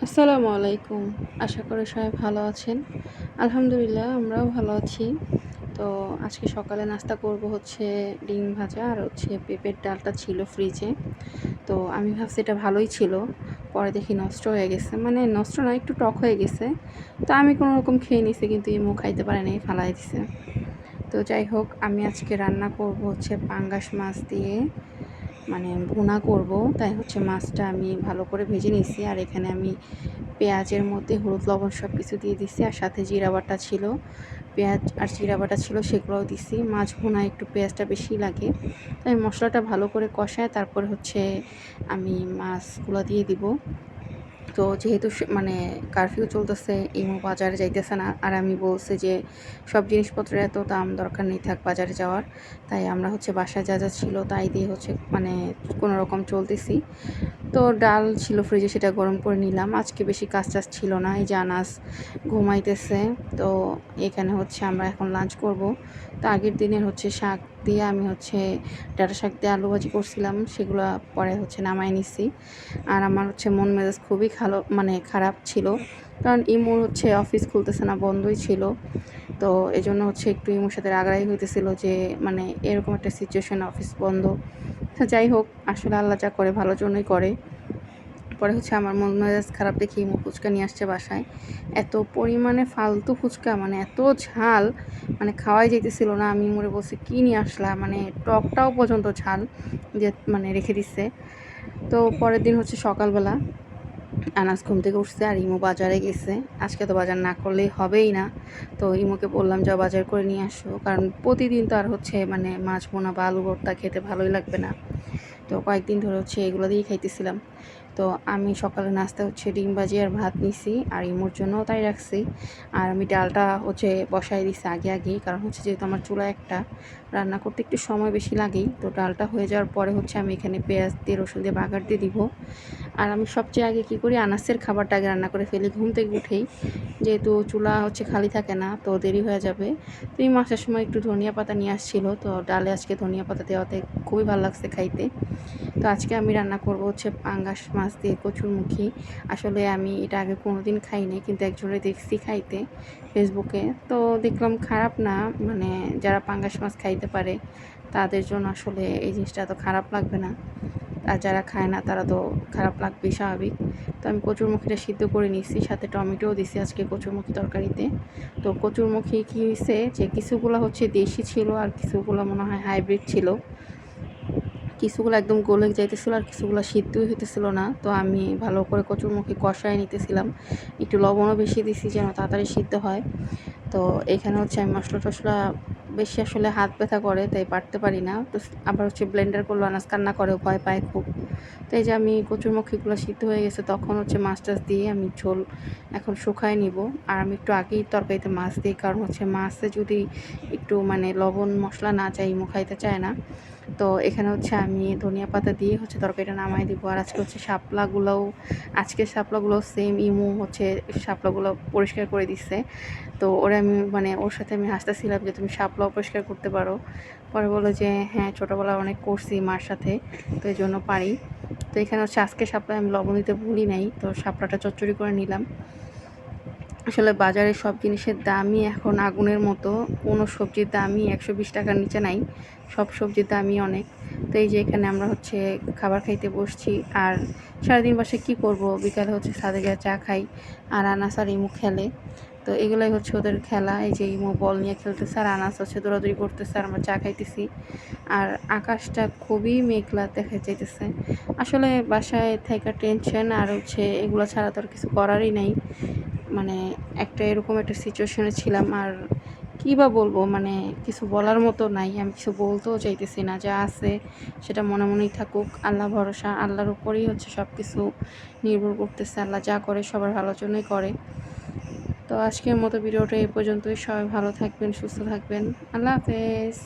আসসালামু আলাইকুম। আশা করি সবাই ভালো আছেন। আলহামদুলিল্লাহ আমরাও ভালো আছি। তো আজকে সকালে নাস্তা করব হচ্ছে ডিম ভাজা আর হচ্ছে পেঁপের ডালটা ছিল ফ্রিজে। তো আমি ভাবছি এটা ভালোই ছিল। পরে দেখি নষ্ট হয়ে গেছে। মানে নষ্ট না, একটু টক হয়ে গেছে। তো আমি কোনোরকম খেয়ে নিছি, কিন্তু ইমু খাইতে পারে নাই, ফালাই দিছে। তো যাই হোক, আমি আজকে রান্না করব হচ্ছে পাঙ্গাস মাছ দিয়ে, মানে ভুনা করব। তাই হচ্ছে মাছটা আমি ভালো করে ভেজে নিছি। আর এখানে আমি পেঁয়াজের মধ্যে হলুদ লবণ সব কিছু দিয়ে দিছি, আর সাথে জিরা বাটা ছিল, পেঁয়াজ আর জিরা বাটা ছিল, সেগুলোও দিছি। মাছ ভুনায় একটু পেঁয়াজটা বেশি লাগে, তাই মশলাটা ভালো করে কষায় তারপরে হচ্ছে আমি মাছগুলো দিয়ে দিব। তো যেহেতু মানে কারফিউ চলতেছে, ইমু বাজারে যাইতেছে না, আর আমি বলছি যে সব জিনিসপত্রের এত দাম, দরকার নেই, থাক বাজারে যাওয়ার। তাই আমরা হচ্ছে বাসায় যা যা ছিল তাই দিয়ে হচ্ছে মানে কোনো রকম চলতেছি। তো ডাল ছিল ফ্রিজে, সেটা গরম করে নিলাম। আজকে বেশি কাজ টাজ ছিল না, এই যে আনাস ঘুমাইতেছে। তো এখানে হচ্ছে আমরা এখন লাঞ্চ করব। তো আগের দিনের হচ্ছে শাক দিয়ে আমি হচ্ছে ডাঁটা শাক দিয়ে আলু ভাজি করছিলাম, সেগুলো পরে হচ্ছে নামায় নিছি। আর আমার হচ্ছে মন মেজাজ খুবই খারাপ ছিল, কারণ ইমুর হচ্ছে অফিস খুলতেছে না, বন্ধই ছিল। তো এই জন্য হচ্ছে একটু ইমুর সাথে রাগারাগি হইতেছিল যে মানে এরকম একটা সিচুয়েশন, অফিস বন্ধ। তো যাই হোক, আসলে আল্লাহ যা করে ভালোর জন্যই করে। পরে হচ্ছে আমার মন মেজাজ খারাপ দেখে ইমু ফুচকা নিয়ে আসছে বাসায়। এত পরিমাণে ফালতু ফুচকা, মানে এত ঝাল, মানে খাওয়াই যাইতেছিল না। আমি ইমুরে বলছি, কী নিয়ে আসলা, মানে টকটাও পর্যন্ত ঝাল যে মানে রেখে দিচ্ছে। তো পরের দিন হচ্ছে সকালবেলা আনাজ ঘুম থেকে উঠছে আর ইমু বাজারে গেছে। আজকে তো বাজার না করলেই হবেই না। তো ইমুকে বললাম, যাও বাজার করে নিয়ে আসো, কারণ প্রতিদিন তো আর হচ্ছে মানে মাছ ভুনা বা আলু ভর্তা খেতে ভালোই লাগবে না। তো কয়েকদিন ধরে হচ্ছে এগুলো দিয়েই খাইতেছিলাম। তো আমি সকালে নাস্তা হচ্ছে ডিম ভাজি আর ভাত নিছি, আর ইমুর জন্যও তাই রাখছি। আর আমি ডালটা হচ্ছে বসাই দিছি আগেই, কারণ হচ্ছে যেহেতু আমার চুলা একটা, রান্না করতে একটু সময় বেশি লাগেই। তো ডালটা হয়ে যাওয়ার পরে হচ্ছে আমি এখানে পেঁয়াজ দিয়ে রসুন দিয়ে বাগার দিয়ে দিব। আর আমি সবচেয়ে আগে কী করি, আনাসের খাবারটা আগে রান্না করে ফেলি ঘুম থেকে উঠেই, যেহেতু চুলা হচ্ছে খালি থাকে না, তো দেরি হয়ে যাবে। তো এই মাসের সময় একটু ধনিয়া পাতা নিয়ে আসছিলো, তো ডালে আজকে ধনিয়া পাতা দেওয়াতে খুবই ভালো লাগছে খাইতে। তো আজকে আমি রান্না করব হচ্ছে পাঙ্গাস মাছ দিয়ে কচুরমুখী। আসলে আমি এটা আগে কোনোদিন খাইনি, কিন্তু একজনের দেখছি খাইতে ফেসবুকে। তো দেখলাম খারাপ না, মানে যারা পাঙ্গাস মাছ খাইতে পারে তাদের জন্য আসলে এই জিনিসটা এত খারাপ লাগবে না। আর যারা খায় না তারা তো খারাপ লাগবেই, স্বাভাবিক। তো আমি কচুরমুখীটা সিদ্ধ করে নিচ্ছি, সাথে টমেটোও দিছি আজকে কচুরমুখী তরকারিতে। তো কচুরমুখী কী হয়েছে যে কিছুগুলো হচ্ছে দেশি ছিল, আর কিছুগুলো মনে হয় হাইব্রিড ছিল। কিছুগুলো একদম গলে যাইতেছিলো, আর কিছুগুলো সিদ্ধই হইতেছিল না। তো আমি ভালো করে কচুরমুখী কষায় নিতেছিলাম, একটু লবণও বেশি দিছি যেন তাড়াতাড়ি সিদ্ধ হয়। তো এখানে হচ্ছে আমি মশলা টশলা বেশি আসলে হাত ব্যথা করে, তাই বাটতে পারি না। তো আবার হচ্ছে ব্লেন্ডার করলে আনাজ কান্না করে, ভয় পায় খুব। তো এই যে আমি কচুরমুখীগুলো সিদ্ধ হয়ে গেছে, তখন হচ্ছে মাছ টাছ দিয়ে আমি ঝোল এখন শুকায় নিব। আর আমি একটু আগেই তরকারিতে মাছ দিই, কারণ হচ্ছে মাছে যদি একটু মানে লবণ মশলা না চাই, ইমু খাইতে চায় না। তো এখানে হচ্ছে আমি ধনিয়া পাতা দিয়ে হচ্ছে তরকারিটা নামাই দিব। আর আজকে হচ্ছে শাপলাগুলোও সেম, ইমু হচ্ছে শাপলাগুলো পরিষ্কার করে দিচ্ছে। তো ওরা আমি মানে ওর সাথে আমি হাসতেছিলাম যে তুমি শাপলাও পরিষ্কার করতে পারো। পরে বললো যে হ্যাঁ, ছোটোবেলায় অনেক করছি মার সাথে, তো এই জন্য পারি। তো এখানে হচ্ছে আজকে শাপলায় আমি লবণ দিতে ভুলি নাই, তো শাপলাটা চচ্চড়ি করে নিলাম। আসলে বাজারে সব জিনিসের দামই এখন আগুনের মতো, কোনো সবজির দামই 120 টাকার নিচে নাই, সব সবজির দামই অনেক। তো এই যে এখানে আমরা হচ্ছে খাবার খাইতে বসছি। আর সারাদিন বাসায় কী করব, বিকালে হচ্ছে ছাদে গিয়ে চা খাই, আর আনাস আর ইমু খেলে। তো এগুলোই হচ্ছে ওদের খেলা। এই যে ইমু বল নিয়ে খেলতেছে, আর আনাস হচ্ছে দৌড়াদৌড়ি করতেছে, আর আমরা চা খাইতেছি। আর আকাশটা খুবই মেঘলা দেখা যাইতেছে। আসলে বাসায় থাকা টেনশন, আর হচ্ছে এগুলো ছাড়া তো আর কিছু করারই নাই। মানে একটা এরকম একটা সিচুয়েশনে ছিলাম, আর কী বা বলবো, মানে কিছু বলার মতো নাই। আমি কিছু বলতেও চাইতেছি না, যা আছে সেটা মনে মনেই থাকুক। আল্লাহ ভরসা, আল্লাহর উপরেই হচ্ছে সব কিছু নির্ভর করতেছে। আল্লাহ যা করে সবার ভালোর জন্যই করে। তো আজকের মতো ভিডিওটা এই পর্যন্তই। সবাই ভালো থাকবেন, সুস্থ থাকবেন। আল্লাহ হাফেজ।